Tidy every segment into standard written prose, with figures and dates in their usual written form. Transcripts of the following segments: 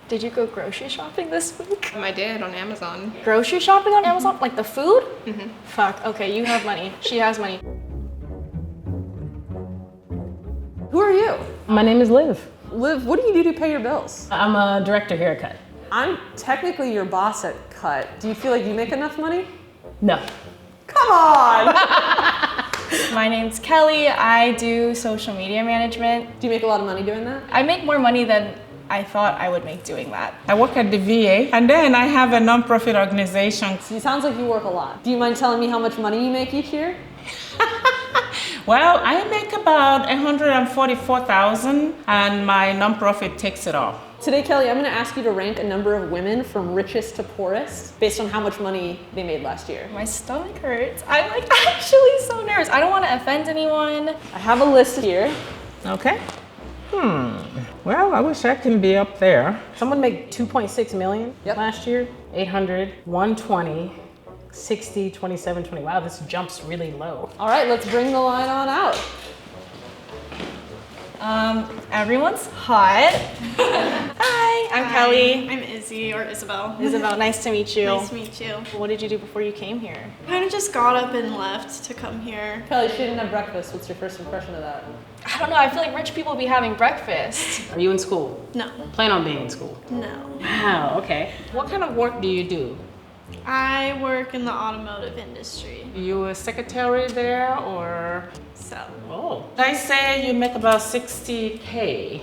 Did you go grocery shopping this week? I did on Amazon. Grocery shopping on Amazon? Like the food? Mm-hmm. Fuck, okay, you have money. She has money. Who are you? My name is Liv. Liv, what do you do to pay your bills? I'm a director here at Cut. I'm technically your boss at Cut. Do you feel like you make enough money? No. Come on! My name's Kelly. I do social media management. Do you make a lot of money doing that? I make more money than I thought I would make doing that. I work at the VA, and then I have a nonprofit organization. So it sounds like you work a lot. Do you mind telling me how much money you make each year? Well, I make about $144,000, and my nonprofit takes it all. Today, Kelly, I'm gonna ask you to rank a number of women from richest to poorest based on how much money they made last year. My stomach hurts. I'm like actually so nervous. I don't want to offend anyone. I have a list here. Okay. Well, I wish I can be up there. Someone made 2.6 million last year. 800, 120, 60, 27, 20. Wow, this jumps really low. All right, let's bring the line on out. Everyone's hot. Hi, I'm Kelly. I'm Izzy, or Isabel. Isabel, nice to meet you. Nice to meet you. What did you do before you came here? Kind of just got up and left to come here. Kelly, she didn't have breakfast. What's your first impression of that? I don't know, I feel like rich people be having breakfast. Are you in school? No. Plan on being in school? No. Wow, okay. What kind of work do you do? I work in the automotive industry. You a secretary there, or? So, Oh. I say you make about 60K.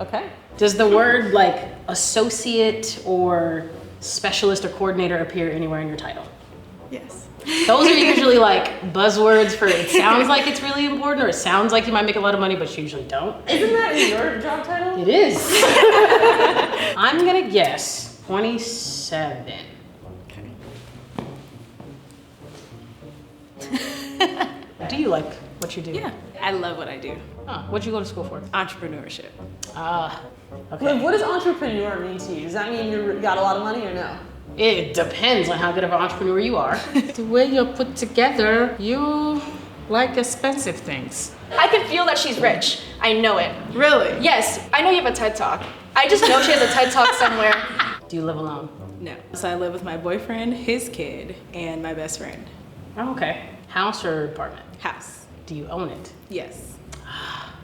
Okay. Does the word like associate or specialist or coordinator appear anywhere in your title? yes. Those are usually like buzzwords for it sounds like it's really important, or it sounds like you might make a lot of money, but you usually don't. Isn't that in your job title? It is. I'm gonna guess 27. Do you like what you do? Yeah, I love what I do. Huh, what'd you go to school for? Entrepreneurship. Okay. Liv, what does entrepreneur mean to you? Does that mean you got a lot of money or no? It depends on how good of an entrepreneur you are. The way you're put together, you like expensive things. I can feel that she's rich. I know it. Really? Yes, I know you have a TED Talk. I just know she has a TED Talk somewhere. Do you live alone? No. So I live with my boyfriend, his kid, and my best friend. Oh, okay. House or apartment? House. Do you own it? Yes.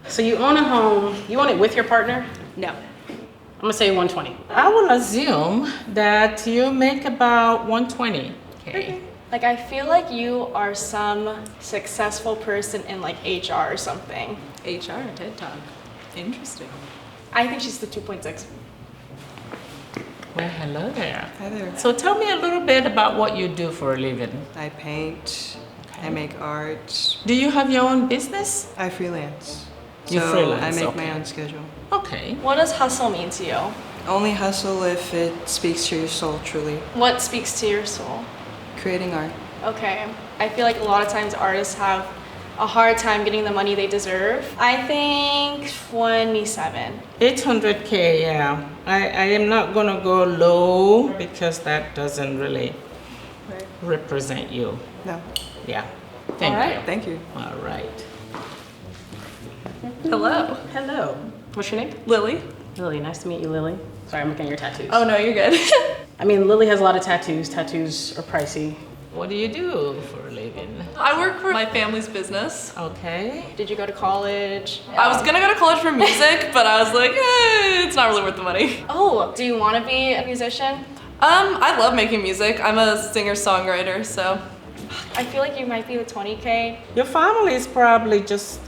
So you own a home, you own it with your partner? No. I'm gonna say 120. I will assume that you make about 120K. Like, I feel like you are some successful person in like HR or something. HR, TED Talk. Interesting. I think she's the 2.6. Well, hello there. Hi there. So tell me a little bit about what you do for a living. I paint, I make art, Do you have your own business? I freelance. You So freelance, I make okay. my own schedule. Okay. What does hustle mean to you? Only hustle if it speaks to your soul truly. What speaks to your soul? Creating art. Okay, I feel like a lot of times artists have a hard time getting the money they deserve. I think 27. 800K, yeah. I am not gonna go low because that doesn't really represent you. No. Yeah. Thank All right. you. Thank you. All right. Hello. Hello. What's your name? Lily. Lily, nice to meet you, Lily. Sorry, I'm looking at your tattoos. Oh no, you're good. I mean, Lily has a lot of tattoos. Tattoos are pricey. What do you do for a living? I work for my family's business. Okay. Did you go to college? I was gonna go to college for music, but I was like, it's not really worth the money. Oh, do you want to be a musician? I love making music. I'm a singer-songwriter, so. I feel like you might be the 20K. Your family is probably just,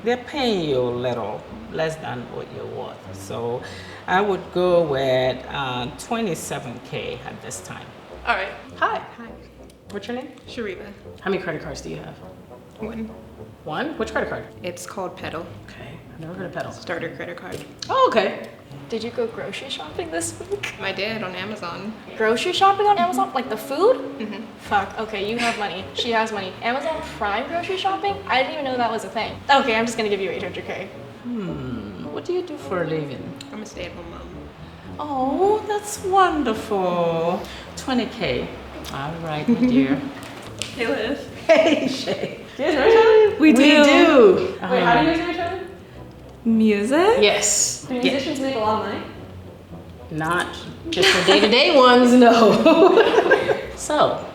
they're paying you a little less than what you're worth. So I would go with 27K at this time. All right. Hi. Hi. What's your name? Shariva. How many credit cards do you have? One. One? Which credit card? It's called Pedal. Okay, I've never heard of Pedal. Starter credit card. Oh, okay. Did you go grocery shopping this week? I did on Amazon. Grocery shopping on Amazon? Like the food? Mm-hmm. Fuck, okay, you have money. She has money. Amazon Prime grocery shopping? I didn't even know that was a thing. Okay, I'm just gonna give you 800K. What do you do for a living? I'm a stay-at-home mom. Oh, that's wonderful. 20K. All right, my dear. Hey, Liv. Hey, Shay. Do you guys know each other? We do. Wait, how do you guys know each other? Music? Yes. Do musicians make a lot of money? Not just the day-to-day ones, no. So,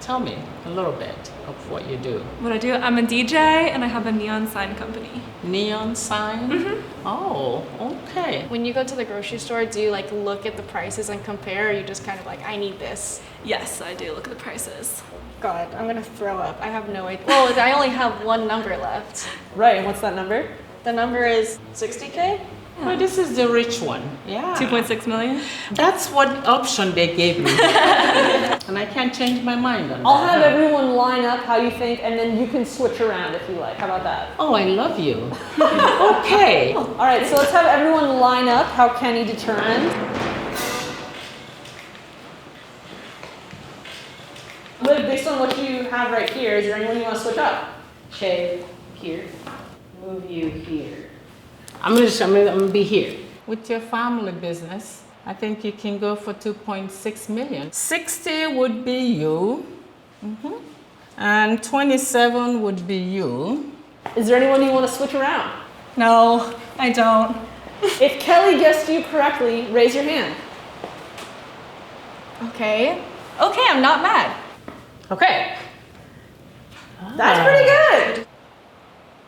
tell me a little bit of what you do. What I do, I'm a DJ and I have a neon sign company. Neon sign? Oh, okay. When you go to the grocery store, do you like look at the prices and compare, or you just kind of like, I need this? Yes, I do look at the prices. God, I'm gonna throw up. I have no idea. Well, I only have one number left. Right, and what's that number? The number is 60K? Well, this is the rich one. Yeah. 2.6 million? That's what option they gave me. And I can't change my mind on I'll that. have everyone line up how you think, and then you can switch around if you like. How about that? Oh, I love you. Okay. All right, so let's have everyone line up how Kenny determined. Liv, based on what you have right here, is there anyone you want to switch up? Okay, here. Move you here. I'm gonna be here. With your family business, I think you can go for 2.6 million. 60 would be you. And 27 would be you. Is there anyone you want to switch around? No, I don't. If Kelly guessed you correctly, raise your hand. Okay. Okay, I'm not mad. Okay. That's pretty good.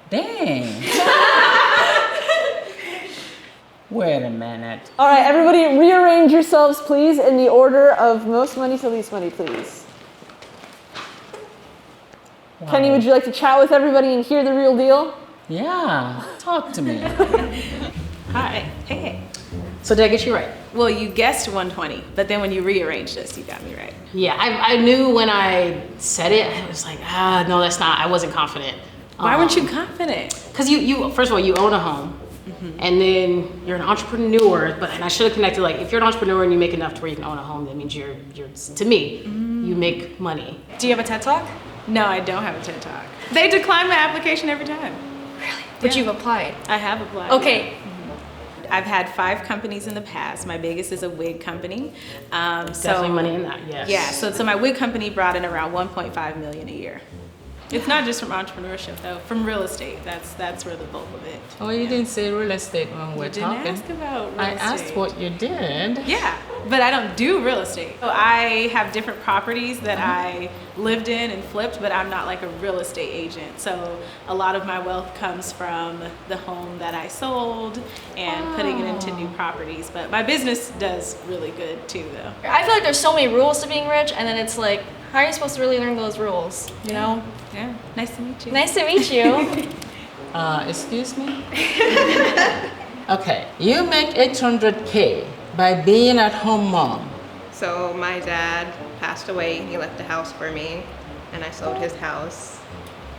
Dang. Wait a minute. All right, everybody rearrange yourselves, please, in the order of most money to least money, please. Wow. Kenny, would you like to chat with everybody and hear the real deal? Yeah, talk to me. Hi. Hey. So did I get you right? Well, you guessed 120, but then when you rearranged this, you got me right. Yeah, I knew when I said it, I was like, no, that's not, I wasn't confident. Why weren't you confident? Because you, first of all, you own a home. And then you're an entrepreneur, and I should have connected, like, if you're an entrepreneur and you make enough to where you can own a home, that means you're to me, you make money. Do you have a TED Talk? No, I don't have a TED Talk. They decline my application every time. Really? But you've applied. I have applied. Okay. I've had 5 companies in the past. My biggest is a wig company. Definitely money in that, yes. Yeah, so my wig company brought in around 1.5 million a year. It's not just from entrepreneurship though, from real estate. That's where the bulk of it. Oh, you didn't say real estate when we're You didn't talking. ask about real I estate. asked what you did. Yeah, but I don't do real estate. So I have different properties that I lived in and flipped, but I'm not like a real estate agent. So a lot of my wealth comes from the home that I sold and putting it into new properties. But my business does really good too though. I feel like there's so many rules to being rich, and then it's like, how are you supposed to really learn those rules? You know? Yeah, nice to meet you. Nice to meet you. Excuse me? Okay, you make 800K by being at home mom. So my dad passed away and he left the house for me and I sold his house.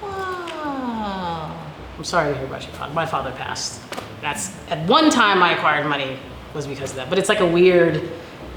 Wow. I'm sorry to hear about your father. My father passed. That's, at one time I acquired money was because of that, but it's like a weird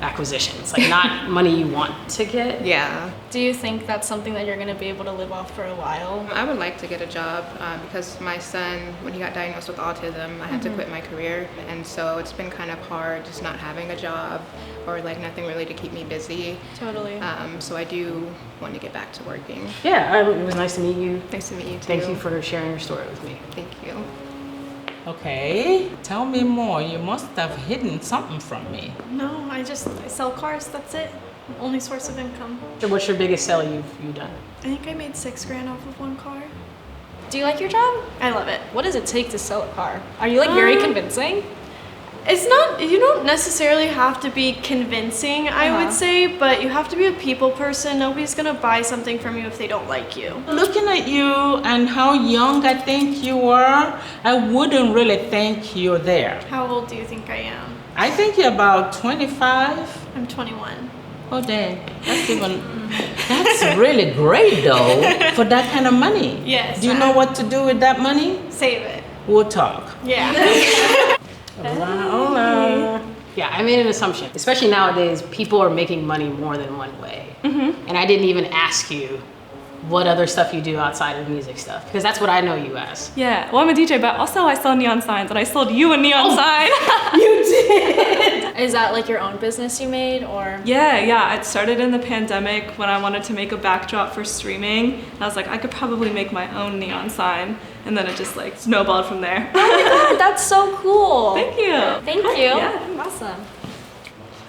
acquisition. It's like not money you want to get. Yeah. Do you think that's something that you're gonna be able to live off for a while? I would like to get a job because my son, when he got diagnosed with autism, I had to quit my career. And so it's been kind of hard just not having a job or like nothing really to keep me busy. Totally. So I do want to get back to working. Yeah, it was nice to meet you. Nice to meet you too. Thank you for sharing your story with me. Thank you. Okay, tell me more. You must have hidden something from me. No, I sell cars. That's it. Only source of income. So what's your biggest sell you've done? I think I made $6,000 off of one car. Do you like your job? I love it. What does it take to sell a car? Are you like very convincing? It's not, you don't necessarily have to be convincing, I would say, but you have to be a people person. Nobody's gonna buy something from you if they don't like you. Looking at you and how young I think you are, I wouldn't really think you're there. How old do you think I am? I think you're about 25. I'm 21. Oh dang, that's really great though, for that kind of money. Yes. Do you know what to do with that money? Save it. We'll talk. Yeah. Yeah, I made an assumption. Especially nowadays, people are making money more than one way. And I didn't even ask you what other stuff you do outside of music stuff, because that's what I know you as. Yeah, well, I'm a DJ, but also I sell neon signs, and I sold you a neon sign. You did? Is that like your own business you made, or? Yeah, it started in the pandemic when I wanted to make a backdrop for streaming. And I was like, I could probably make my own neon sign. And then it just like snowballed from there. Oh my god, that's so cool. Thank you. Thank you. Yeah. Awesome.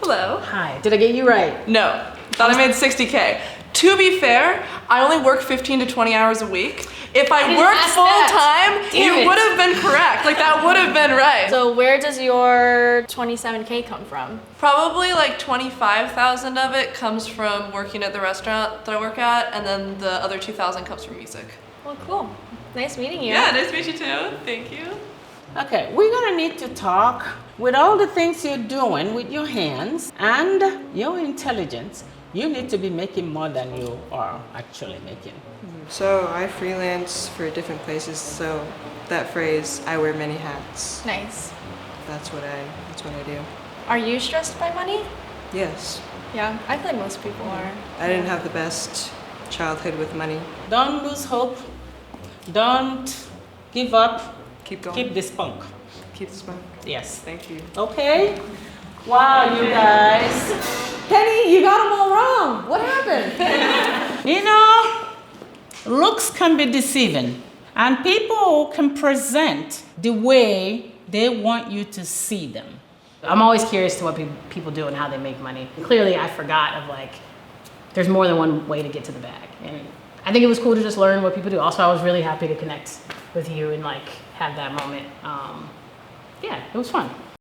Hello. Hi. Did I get you right? No, thought I made 60K. To be fair, I only work 15 to 20 hours a week. If I worked full time, you would have been correct. Like that would have been right. So where does your 27K come from? Probably like 25,000 of it comes from working at the restaurant that I work at, and then the other 2,000 comes from music. Well, cool. Nice meeting you. Yeah, nice to meet you too. Thank you. Okay, we're gonna need to talk with all the things you're doing with your hands and your intelligence. You need to be making more than you are actually making. So I freelance for different places, so that phrase, I wear many hats, Nice. that's what I do. Are you stressed by money? Yes, Yeah, I feel like most people are. I didn't have the best childhood with money. Don't lose hope. Don't give up. Keep going. Keep the spunk. Keep the spark. Yes. Thank you. Okay. Wow, you guys. Penny, you got them all wrong. What happened? You know, looks can be deceiving, and people can present the way they want you to see them. I'm always curious to what people do and how they make money. Clearly, I forgot of like, there's more than one way to get to the bag. And I think it was cool to just learn what people do. Also, I was really happy to connect with you and like have that moment. Yeah, it was fun.